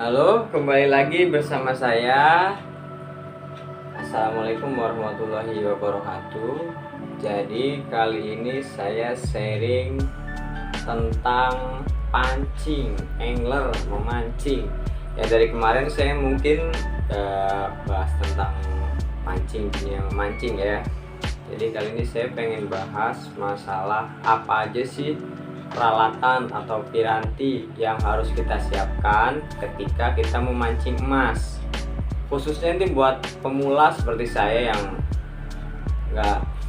Halo, kembali lagi bersama saya. Assalamualaikum warahmatullahi wabarakatuh. Jadi kali ini saya sharing tentang pancing, angler, memancing. Ya dari kemarin saya mungkin bahas tentang pancing, dunia memancing ya. Jadi kali ini saya pengen bahas masalah apa aja sih peralatan atau piranti yang harus kita siapkan ketika kita memancing emas, khususnya ini buat pemula seperti saya yang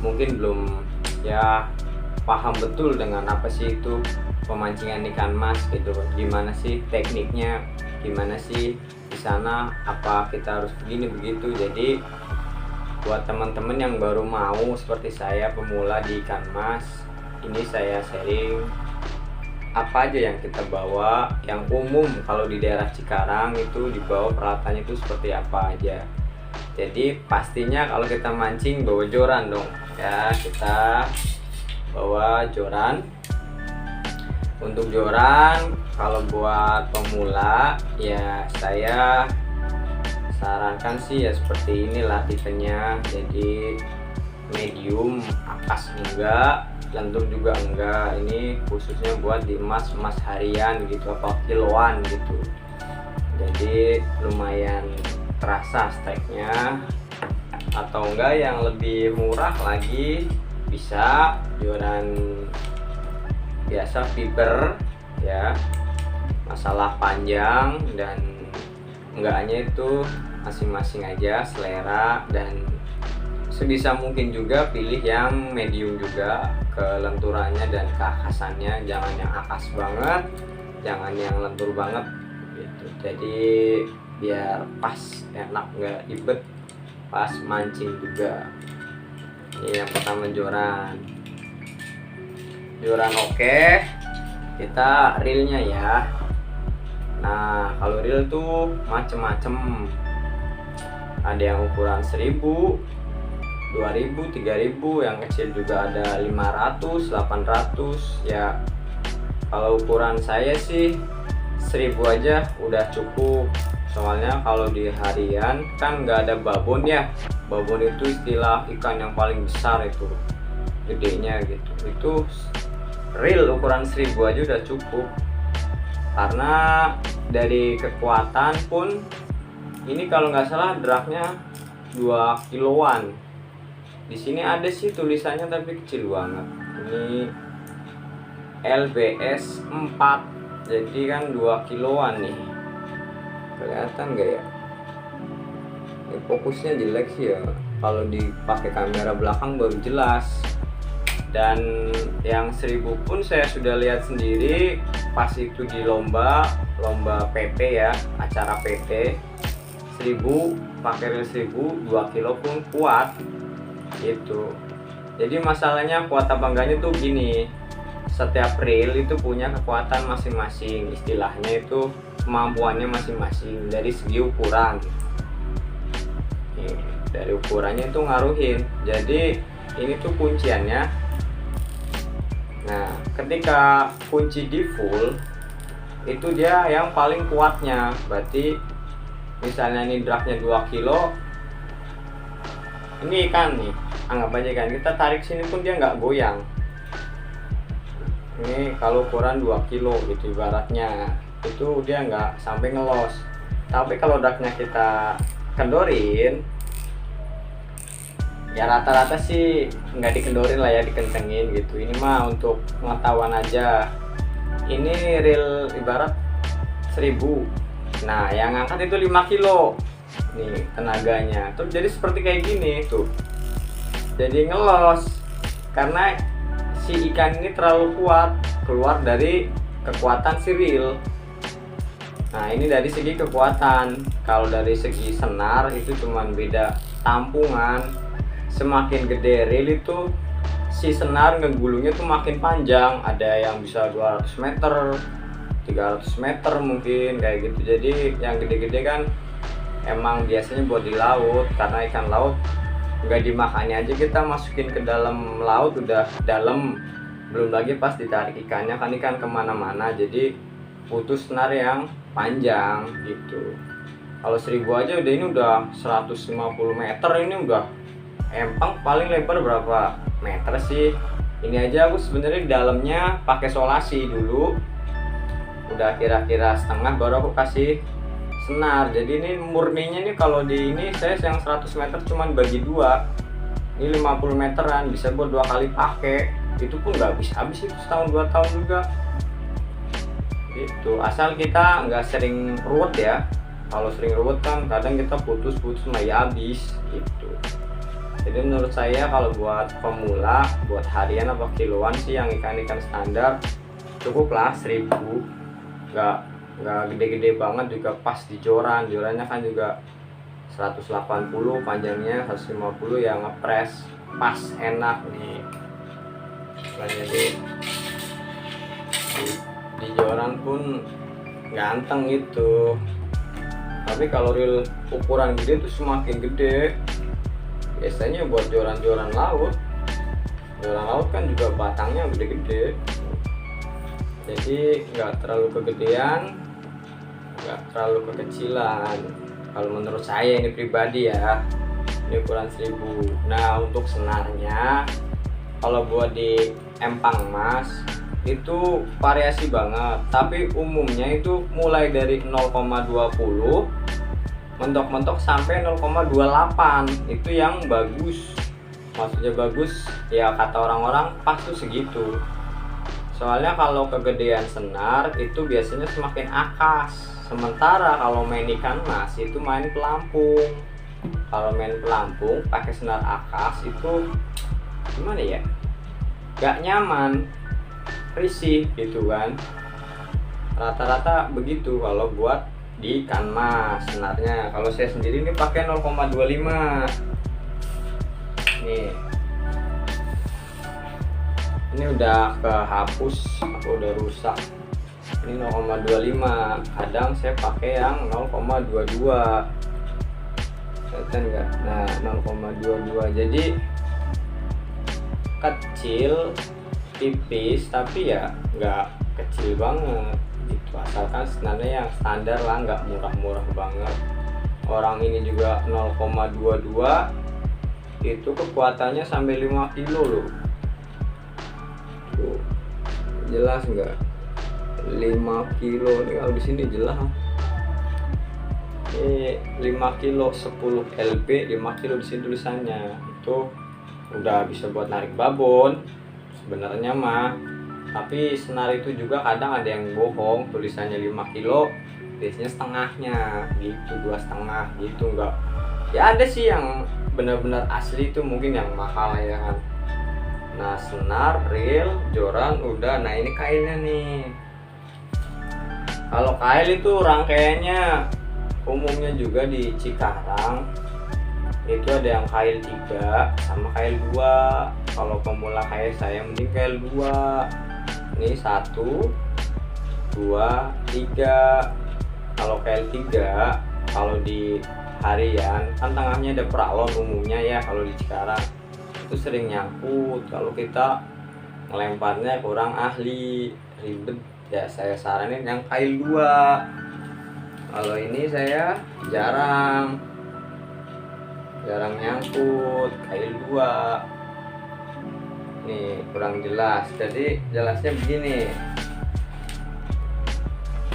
mungkin belum paham betul dengan apa sih itu pemancingan ikan emas gitu, gimana sih tekniknya, gimana sih di sana, apa kita harus begini begitu. Jadi buat teman-teman yang baru mau seperti saya pemula di ikan emas, ini saya sharing apa aja yang kita bawa, yang umum kalau di daerah Cikarang itu dibawa peralatannya itu seperti apa aja. Jadi pastinya kalau kita mancing bawa joran dong ya, kita bawa joran. Untuk joran kalau buat pemula ya saya sarankan sih ya seperti inilah tipenya. Jadi medium, akas enggak, lentur juga enggak. Ini khususnya buat di emas harian gitu apa kiloan gitu. Jadi lumayan terasa strike-nya. Atau enggak yang lebih murah lagi bisa joran biasa fiber ya. Masalah panjang dan enggaknya itu masing-masing aja selera, dan sebisa mungkin juga pilih yang medium juga kelenturannya dan keakasannya, jangan yang akas banget, jangan yang lentur banget gitu. Jadi biar pas, enak, nggak ribet pas mancing juga. Ini yang pertama joran oke, kita reelnya ya. Nah kalau reel tuh macem-macem, ada yang ukuran 1000, 2000, 3000, yang kecil juga ada 500, 800 ya. Kalau ukuran saya sih 1000 aja udah cukup, soalnya kalau di harian kan nggak ada babon ya. Babon itu istilah ikan yang paling besar, itu gedenya gitu. Itu reel ukuran 1000 aja udah cukup, karena dari kekuatan pun ini kalau nggak salah dragnya 2 kiloan. Di sini ada sih tulisannya tapi kecil banget. Ini LBS 4. Jadi kan 2 kiloan nih. Kelihatan nggak ya? Ini fokusnya jelek sih ya. Kalau dipakai kamera belakang baru jelas. Dan yang 1000 pun saya sudah lihat sendiri pas itu di lomba PT ya, acara PT. 1000 pakai reel 1000 2 kilo pun kuat gitu. Jadi masalahnya kuat apa enggaknya tuh gini, setiap reel itu punya kekuatan masing-masing, istilahnya itu kemampuannya masing-masing dari segi ukuran. Nih, dari ukurannya itu ngaruhin. Jadi ini tuh kunciannya. Nah ketika kunci di full itu dia yang paling kuatnya, berarti misalnya ini dragnya 2 kilo, ini ikan nih, anggap aja kan kita tarik sini pun dia nggak goyang. Ini kalau ukuran 2 kilo gitu ibaratnya, itu dia nggak sampai ngelos. Tapi kalau dragnya kita kendorin ya rata-rata sih nggak dikendorin lah ya, dikencengin gitu. Ini mah untuk pengetahuan aja. Ini reel ibarat 1000, nah yang angkat itu 5 kilo nih tenaganya tuh, jadi seperti kayak gini tuh, jadi ngelos karena si ikan ini terlalu kuat keluar dari kekuatan si reel. Nah ini dari segi kekuatan. Kalau dari segi senar itu cuman beda tampungan. Semakin gede reel itu si senar ngegulungnya tuh makin panjang, ada yang bisa 200 meter, 300 meter mungkin kayak gitu. Jadi yang gede-gede kan emang biasanya buat di laut, karena ikan laut nggak dimakannya aja kita masukin ke dalam laut udah dalam, belum lagi pas ditarik ikannya kan ikan kemana-mana. Jadi putus senar yang panjang gitu. Kalau 1000 aja udah, ini udah 150 meter, ini udah empang. Paling lebar berapa meter sih? Ini aja aku sebenarnya di dalamnya pakai solasi dulu, udah kira-kira setengah baru aku kasih senar. Jadi ini murninya nih, kalau di ini saya yang 100 meter cuman bagi dua, ini 50 meteran, bisa buat 2 kali pakai. Itu pun nggak habis itu setahun 2 tahun juga itu, asal kita nggak sering ruwet ya. Kalau sering ruwet kan kadang kita putus malah habis gitu. Jadi menurut saya kalau buat pemula, buat harian apa kiloan sih, yang ikan standar cukuplah 1000. Nggak gede-gede banget juga, pas di jorannya kan juga 180, panjangnya 150, yang ngepres pas enak nih. Jadi di joran pun ganteng gitu. Tapi kalau reel ukuran gede tuh semakin gede. Biasanya buat joran-joran laut kan juga batangnya gede-gede, jadi nggak terlalu kegedean, nggak terlalu kekecilan. Kalau menurut saya ini pribadi ya, ini ukuran 1000. Nah untuk senarnya, kalau buat di empang emas itu variasi banget, tapi umumnya itu mulai dari 0,20 mentok-mentok sampai 0,28. Itu yang bagus, maksudnya bagus ya, kata orang-orang pas tuh segitu. Soalnya kalau kegedean senar itu biasanya semakin akas. Sementara kalau main ikan mas itu main pelampung. Kalau main pelampung pakai senar akas itu gimana ya, gak nyaman, risih gitu kan. Rata-rata begitu kalau buat di ikan mas senarnya. Kalau saya sendiri ini pakai 0,25 nih. Ini udah kehapus, aku udah rusak. Ini 0,25. Kadang saya pakai yang 0,22. Kelihatan nggak? Nah 0,22. Jadi kecil, tipis, tapi ya nggak kecil banget gitu. Asalkan senarnya yang standar lah, nggak murah-murah banget. Orang ini juga 0,22 itu kekuatannya sampai 5 kilo loh. Tuh, jelas nggak? 5 kilo nih kalau di sini jelas. Ini 5 kilo 10 lb, 5 kilo di sini tulisannya. Itu udah bisa buat narik babon sebenarnya mah. Tapi senar itu juga kadang ada yang bohong, tulisannya 5 kilo, biasanya setengahnya gitu, 2,5 gitu. Enggak ya, ada sih yang benar-benar asli itu mungkin yang mahal ya kan. Nah senar, reel, joran udah. Nah ini kailnya nih. Kalau kail itu rangkaiannya umumnya juga di Cikarang itu ada yang kail 3 sama kail 2. Kalau pemula kayak saya mending kail 2. Ini 1, 2, 3. Kalau kail 3, kalau di harian kan tengahnya ada pralon umumnya ya. Kalau di Cikarang itu sering nyangkut, kalau kita ngelemparnya kurang ahli, ribet ya. Saya saranin yang kail 2. Kalau ini saya jarang nyangkut, kail 2. Nih kurang jelas, jadi jelasnya begini.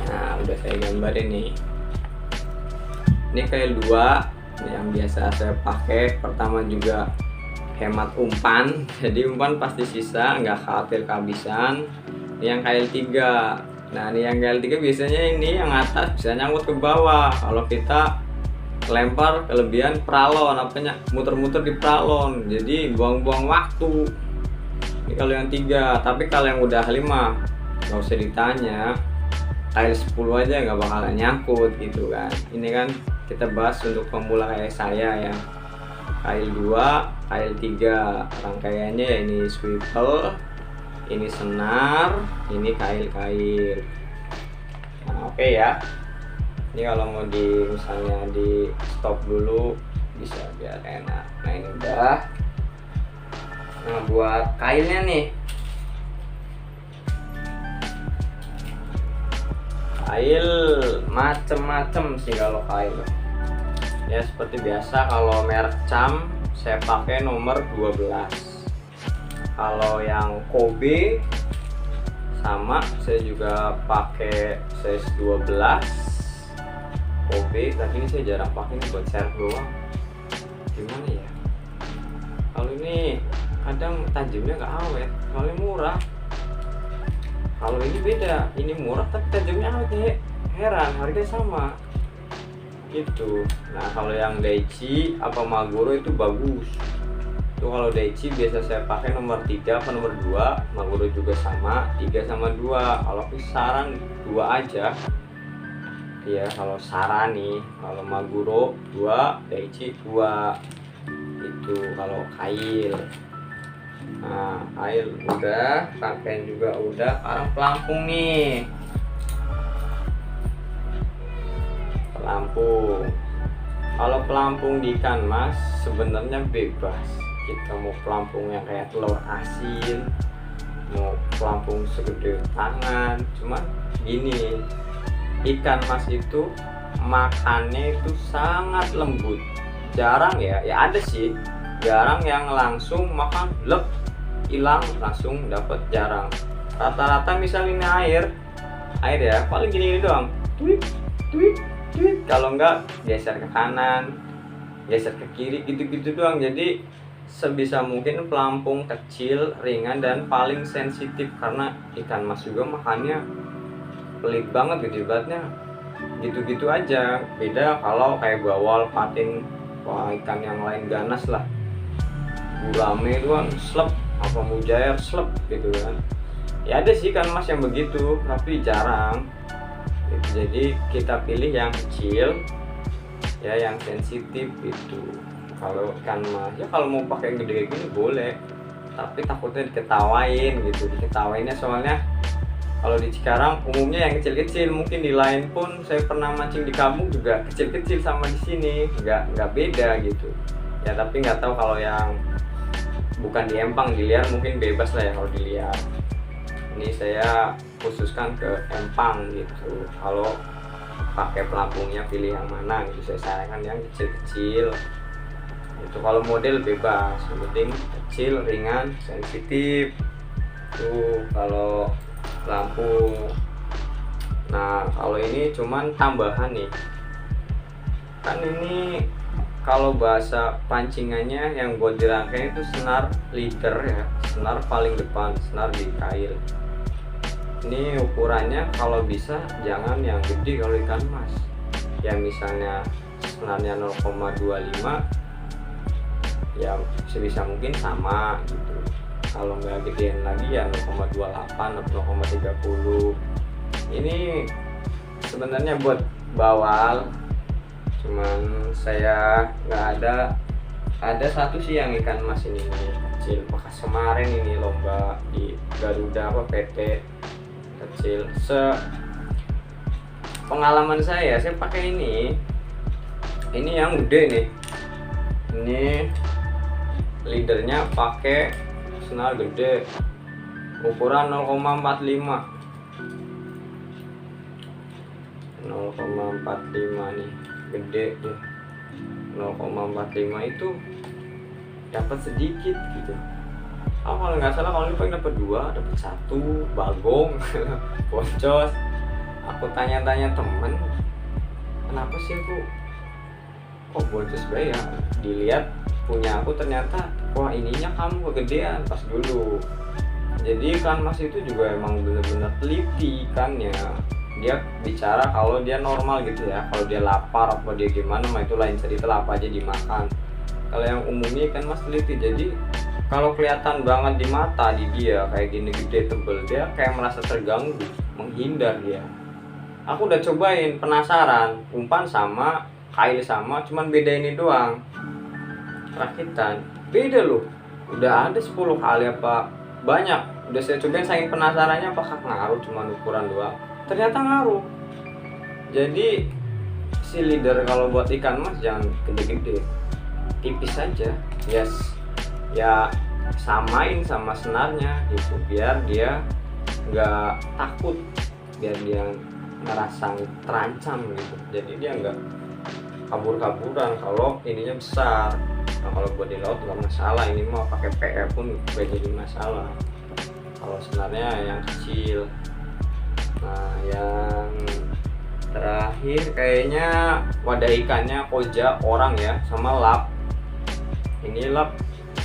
Nah udah saya gambarin nih. Ini kail 2 yang biasa saya pakai. Pertama juga hemat umpan, jadi umpan pasti sisa, nggak khawatir kehabisan. Ini yang kail 3. Nah ini yang kail 3 biasanya ini yang atas bisa nyangkut ke bawah. Kalau kita lempar kelebihan pralon, apanya muter-muter di pralon, jadi buang-buang waktu. Ini kalau yang 3. Tapi kalau yang udah 5 nggak usah ditanya, kail 10 aja nggak bakalan nyangkut gitu kan. Ini kan kita bahas untuk pemula kayak saya ya. Kail 2, kail 3 rangkaiannya ya, ini swivel, ini senar, ini kail-kail. Nah oke ya. Ini kalau mau misalnya di stop dulu bisa biar enak. Nah ini udah. Nah buat kailnya nih, Kail macem-macem sih kalau kail ya, seperti biasa kalau merek Cam saya pakai nomor 12. Kalau yang Kobe sama, saya juga pakai size 12 Kobe, tapi ini saya jarang pakai, ini buat serve doang. Gimana ya, kalau ini kadang tajamnya nggak awet, kalau ini murah. Kalau ini beda, ini murah tapi tajamnya awet ya. Heran, harganya sama gitu. Nah kalau yang Daichi apa Maguro itu bagus. Itu kalau Daichi biasa saya pakai nomor 3 apa nomor 2, Maguro juga sama 3 sama 2. Kalau saran 2 aja ya, kalau saran nih, kalau Maguro 2, Daichi 2 itu kalau kail. Nah kail udah, pakaian juga udah, sekarang pelampung nih. Pelampung, kalau pelampung di ikan mas sebenarnya bebas, kita mau pelampung yang kayak telur asin, mau pelampung segede tangan. Cuman gini, ikan mas itu makannya itu sangat lembut, jarang ya ada sih, jarang yang langsung makan lep hilang langsung dapat, jarang. Rata-rata misalnya air ya paling gini doang, tweet, kalau enggak geser ke kanan, geser ke kiri, gitu-gitu doang. Jadi sebisa mungkin pelampung kecil, ringan, dan paling sensitif, karena ikan mas juga makannya pelit banget gitu, ibaratnya gitu-gitu aja. Beda kalau kayak bawal, patin, wah ikan yang lain ganas lah, gurame doang slep, apa mujair slep gitu kan. Ya ada sih ikan mas yang begitu, tapi jarang. Jadi kita pilih yang kecil ya, yang sensitif itu. Kalau ikan mas ya kalau mau pakai gede gini boleh, tapi takutnya diketawain gitu. Diketawainnya soalnya kalau di Cikarang umumnya yang kecil-kecil, mungkin di lain pun saya pernah mancing di kampung juga kecil-kecil sama di sini, nggak beda gitu ya. Tapi nggak tahu kalau yang bukan di empang, di liar mungkin bebas lah ya kalau di liar. Ini saya khususkan ke empang gitu. Kalau pakai pelampungnya pilih yang mana gitu, saya sarankan yang kecil-kecil itu. Kalau model bebas, yang penting kecil, ringan, sensitif tuh kalau pelampung. Nah kalau ini cuman tambahan nih, kan ini kalau bahasa pancingannya yang buat dirangkai itu senar leader ya, senar paling depan, senar di kail. Ini ukurannya kalau bisa jangan yang gede kalau ikan mas ya, misalnya senarnya 0,25 ya sebisa mungkin sama gitu. Kalau nggak gedean lagi ya 0,28 atau 0,30. Ini sebenarnya buat bawal, cuman saya nggak ada satu sih yang ikan mas ini nih, kecil, bekas kemarin ini lomba di Garuda apa PT kecil. Pengalaman saya pakai ini yang gede nih, ini leadernya pakai senar gede ukuran 0,45 nih, gede tuh 0,45 itu dapat sedikit gitu. Kalau nggak salah kalau ini paling dapat 2, dapat 1 bagong boncos. Aku tanya-tanya temen, kenapa sih aku kok boncos banget ya? Dilihat punya aku ternyata wah ininya kamu kegedean pas dulu. Jadi ikan mas itu juga emang bener-bener teliti ikannya. Dia bicara kalau dia normal gitu ya, kalau dia lapar apa dia gimana mah itu lain cerita lah, apa aja dimakan. Kalau yang umumnya ikan mas teliti, jadi kalau kelihatan banget di mata di dia kayak gini gede tebel, dia kayak merasa terganggu, menghindar dia. Aku udah cobain, penasaran, umpan sama, kail sama, cuman beda ini doang, rakitan beda loh. Udah ada 10 kali apa banyak udah saya cobain, saking penasarannya apakah ngaruh cuman ukuran doang, ternyata ngaruh. Jadi si leader kalau buat ikan mas jangan gede-gede, tipis aja, yes ya, samain sama senarnya gitu, biar dia nggak takut, biar dia ngerasa terancam gitu, jadi dia nggak kabur-kaburan kalau ininya besar. Nah kalau buat di laut nggak masalah, ini mau pakai PE pun gak jadi masalah kalau sebenarnya yang kecil. Nah yang terakhir kayaknya wadah ikannya koja orang ya, sama lap. Ini lap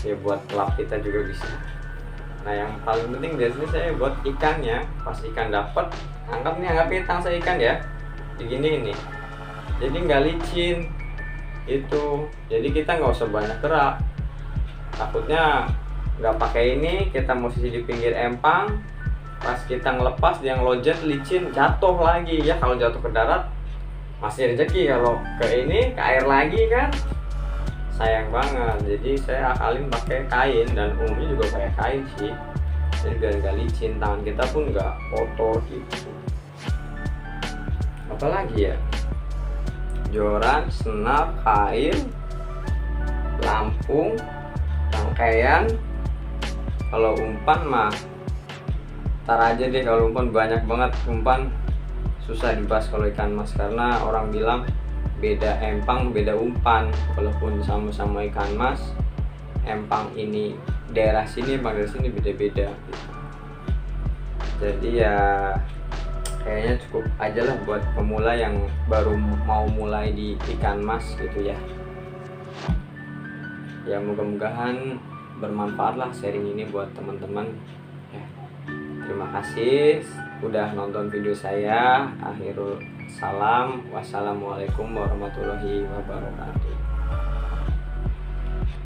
ya buat lap kita juga bisa. Nah yang paling penting biasanya saya buat ikannya, pas ikan dapet anggapnya tang saya ikan ya begini ini, jadi nggak licin itu, jadi kita nggak usah banyak gerak. Takutnya nggak pakai ini, kita posisi di pinggir empang, pas kita ngelepas dia ngelojet licin, jatuh lagi ya. Kalau jatuh ke darat masih rezeki, kalau ke ini ke air lagi kan sayang banget. Jadi saya akalin pakai kain, dan umumnya juga pakai kain sih, jadi biar nggak licin, tangan kita pun nggak kotor gitu. Apalagi ya, joran, senar, kain, lampung, rangkaian. Kalau umpan mah ntar aja deh, kalau umpan banyak banget. Umpan susah dibahas kalau ikan mas, karena orang bilang beda empang beda umpan. Walaupun sama-sama ikan mas, empang ini daerah sini, empang daerah sini beda-beda gitu. Jadi ya kayaknya cukup aja lah buat pemula yang baru mau mulai di ikan mas gitu ya. Ya mudah-mudahan bermanfaat lah sharing ini buat teman-teman ya. Terima kasih udah nonton video saya. Akhirul salam, wassalamualaikum warahmatullahi wabarakatuh.